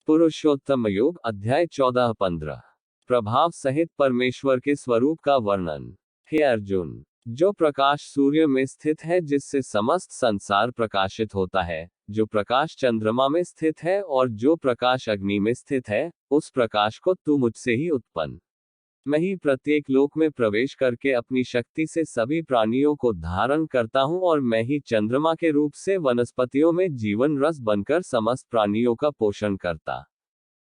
पुरुषोत्तम योग अध्याय 14-15 प्रभाव सहित परमेश्वर के स्वरूप का वर्णन। हे अर्जुन, जो प्रकाश सूर्य में स्थित है जिससे समस्त संसार प्रकाशित होता है, जो प्रकाश चंद्रमा में स्थित है और जो प्रकाश अग्नि में स्थित है, उस प्रकाश को तू मुझसे ही उत्पन्न। मैं ही प्रत्येक लोक में प्रवेश करके अपनी शक्ति से सभी प्राणियों को धारण करता हूँ और मैं ही चंद्रमा के रूप से वनस्पतियों में जीवन रस बनकर समस्त प्राणियों का पोषण करता।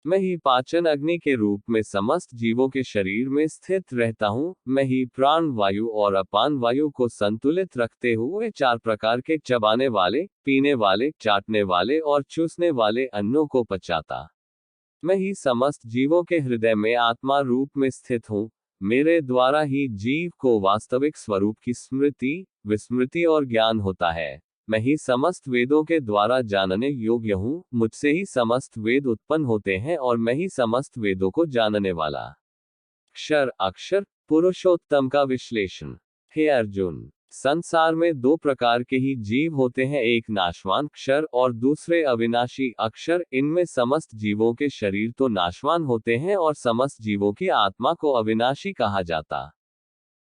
मैं ही पाचन अग्नि के रूप में समस्त जीवों के शरीर में स्थित रहता हूँ। मैं ही प्राण वायु और अपान वायु को संतुलित रखते हुए 4 प्रकार के चबाने वाले, पीने वाले, चाटने वाले और चूसने वाले अन्नों को पचाता। मैं ही समस्त जीवों के हृदय में आत्मा रूप में स्थित हूँ। मेरे द्वारा ही जीव को वास्तविक स्वरूप की स्मृति, विस्मृति और ज्ञान होता है। मैं ही समस्त वेदों के द्वारा जानने योग्य हूँ। मुझसे ही समस्त वेद उत्पन्न होते हैं और मैं ही समस्त वेदों को जानने वाला। क्षर अक्षर पुरुषोत्तम का विश्लेषण। हे अर्जुन, संसार में 2 प्रकार के ही जीव होते हैं, एक नाशवान क्षर और दूसरे अविनाशी अक्षर। इनमें समस्त जीवों के शरीर तो नाशवान होते हैं और समस्त जीवों की आत्मा को अविनाशी कहा जाता,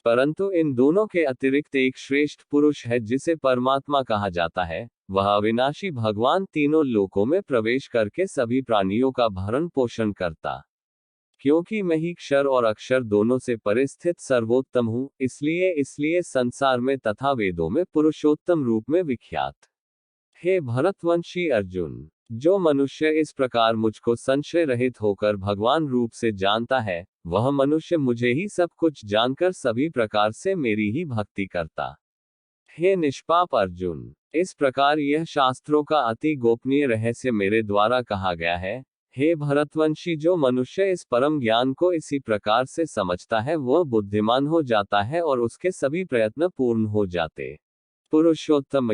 परंतु इन दोनों के अतिरिक्त एक श्रेष्ठ पुरुष है जिसे परमात्मा कहा जाता है। वह अविनाशी भगवान तीनों लोकों में प्रवेश करके सभी प्राणियों का भरण पोषण करता। क्योंकि मैं ही क्षर और अक्षर दोनों से परे स्थित सर्वोत्तम हूँ, इसलिए संसार में तथा वेदों में पुरुषोत्तम रूप में विख्यात। हे भरतवंशी अर्जुन, जो मनुष्य इस प्रकार मुझको संशय रहित होकर भगवान रूप से जानता है, वह मनुष्य मुझे ही सब कुछ जानकर सभी प्रकार से मेरी ही भक्ति करता। हे निष्पाप अर्जुन, इस प्रकार यह शास्त्रों का अति गोपनीय रहस्य मेरे द्वारा कहा गया है। हे भरतवंशी, जो मनुष्य इस परम ज्ञान को इसी प्रकार से समझता है, वह बुद्धिमान हो जाता है और उसके सभी प्रयत्न पूर्ण हो जाते। पुरुषोत्तम